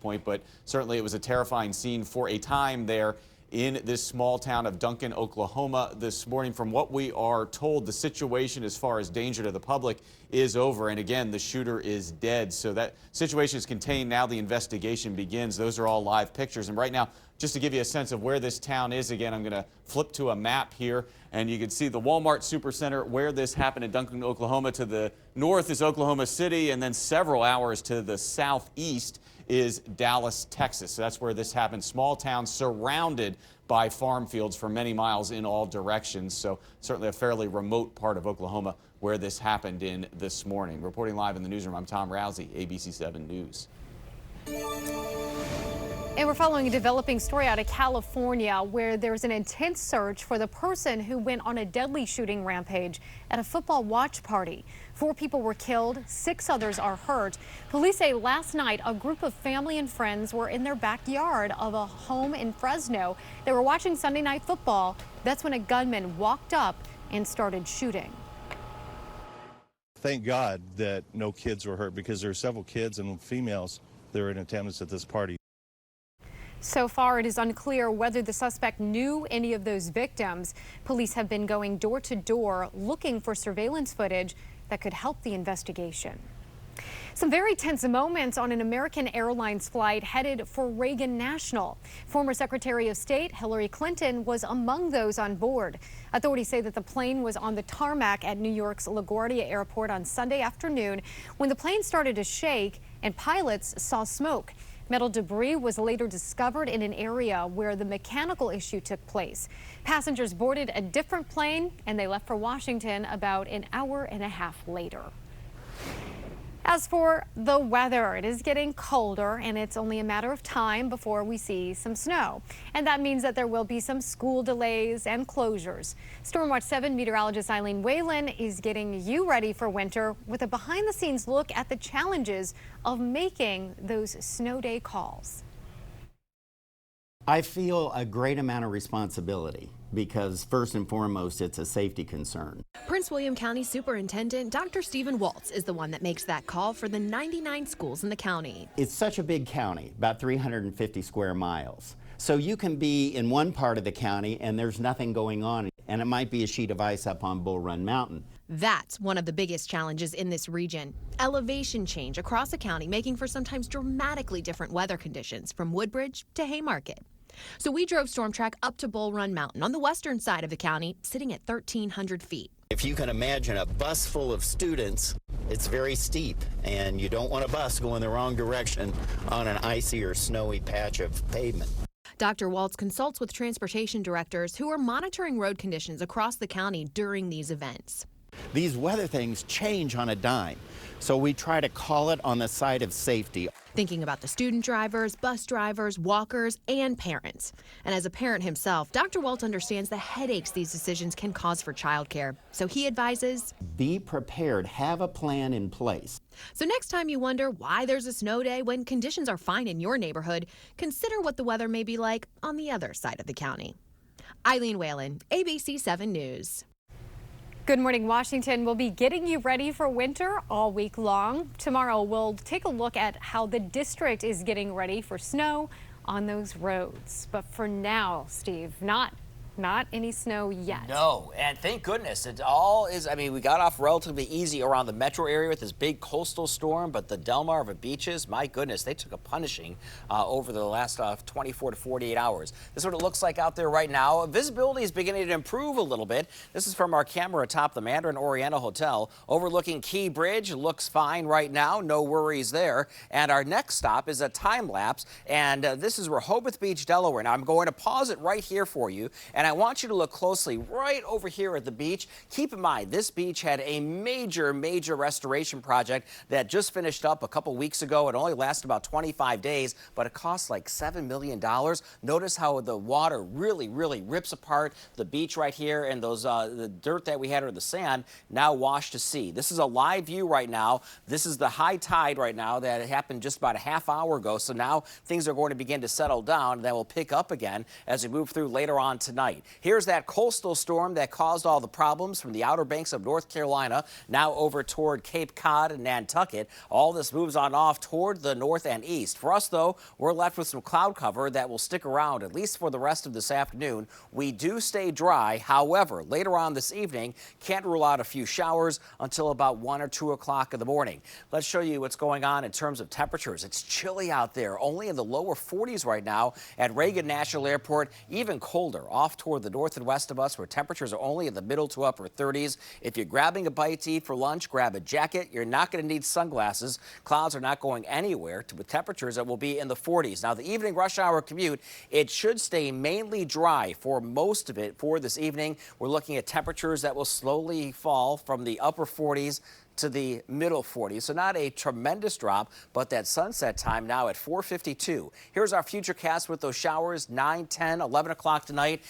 point, but certainly it was a terrifying scene for a time there in this small town of Duncan, Oklahoma this morning. From what we are told, the situation as far as danger to the public is over. And again, the shooter is dead. So that situation is contained. Now the investigation begins. Those are all live pictures. And right now, just to give you a sense of where this town is, again, I'm going to flip to a map here, and you can see the Walmart Supercenter where this happened in Duncan, Oklahoma. To the north is Oklahoma City, and then several hours to the southeast is Dallas, Texas. So that's where this happened. Small town surrounded by farm fields for many miles in all directions. So certainly a fairly remote part of Oklahoma where this happened in this morning. Reporting live in the newsroom, I'm Tom Rousey, ABC 7 News. And we're following a developing story out of California where there's an intense search for the person who went on a deadly shooting rampage at a football watch party. 4 people were killed, 6 others are hurt. Police say last night a group of family and friends were in their backyard of a home in Fresno. They were watching Sunday Night Football. That's when a gunman walked up and started shooting. Thank God that no kids were hurt, because there are several kids and females that were in attendance at this party. So far, it is unclear whether the suspect knew any of those victims. Police have been going door to door looking for surveillance footage that could help the investigation. Some very tense moments on an American Airlines flight headed for Reagan National. Former Secretary of State Hillary Clinton was among those on board. Authorities say that the plane was on the tarmac at New York's LaGuardia Airport on Sunday afternoon when the plane started to shake and pilots saw smoke. Metal debris was later discovered in an area where the mechanical issue took place. Passengers boarded a different plane and they left for Washington about an hour and a half later. As for the weather, it is getting colder and it's only a matter of time before we see some snow. And that means that there will be some school delays and closures. Stormwatch 7 meteorologist Eileen Whalen is getting you ready for winter with a behind-the-scenes look at the challenges of making those snow day calls. I feel a great amount of responsibility because first and foremost, it's a safety concern. Prince William County Superintendent Dr. Stephen Waltz is the one that makes that call for the 99 schools in the county. It's such a big county, about 350 square miles. So you can be in one part of the county and there's nothing going on, and it might be a sheet of ice up on Bull Run Mountain. That's one of the biggest challenges in this region. Elevation change across the county, making for sometimes dramatically different weather conditions from Woodbridge to Haymarket. So we drove Storm Track up to Bull Run Mountain on the western side of the county, sitting at 1,300 feet. If you can imagine a bus full of students, it's very steep, and you don't want a bus going the wrong direction on an icy or snowy patch of pavement. Dr. Waltz consults with transportation directors who are monitoring road conditions across the county during these events. These weather things change on a dime, so we try to call it on the side of safety. Thinking about the student drivers, bus drivers, walkers, and parents. And as a parent himself, Dr. Waltz understands the headaches these decisions can cause for childcare. So he advises, be prepared, have a plan in place. So next time you wonder why there's a snow day when conditions are fine in your neighborhood, consider what the weather may be like on the other side of the county. Eileen Whalen, ABC 7 News. Good morning, Washington. We'll be getting you ready for winter all week long. Tomorrow, we'll take a look at how the district is getting ready for snow on those roads. But for now, Steve, not any snow yet. No, and thank goodness. It all is, I mean, we got off relatively easy around the metro area with this big coastal storm, but the Delmarva beaches, my goodness, they took a punishing over the last 24 to 48 hours. This is what it looks like out there right now. Visibility is beginning to improve a little bit. This is from our camera atop the Mandarin Oriental Hotel overlooking Key Bridge. Looks fine right now, no worries there. And our next stop is a time lapse, and this is Rehoboth Beach, Delaware. Now I'm going to pause it right here for you, and I want you to look closely right over here at the beach. Keep in mind, this beach had a major restoration project that just finished up a couple weeks ago. It only lasted about 25 days, but it cost like $7 million. Notice how the water really rips apart the beach right here, and those the dirt that we had, or the sand, now washed to sea. This is a live view right now. This is the high tide right now that happened just about a half hour ago. So now things are going to begin to settle down, and then we'll pick up again as we move through later on tonight. tonight. Here's that coastal storm that caused all the problems from the Outer Banks of North Carolina, now over toward Cape Cod and Nantucket. All this moves on off toward the north and east. For us, though, we're left with some cloud cover that will stick around at least for the rest of this afternoon. We do stay dry. However, later on this evening, can't rule out a few showers until about 1 or 2 o'clock in the morning. Let's show you what's going on in terms of temperatures. It's chilly out there, only in the lower 40s right now at Reagan National Airport, even colder off toward the north and west of us where temperatures are only in the middle to upper 30s. If you're grabbing a bite to eat for lunch, grab a jacket. You're not going to need sunglasses. Clouds are not going anywhere with temperatures that will be in the 40s. Now, the evening rush hour commute, it should stay mainly dry for most of it for this evening. We're looking at temperatures that will slowly fall from the upper 40s to the middle 40s. So not a tremendous drop, but that sunset time now at 4:52. Here's our future cast with those showers 9, 10, 11 o'clock tonight.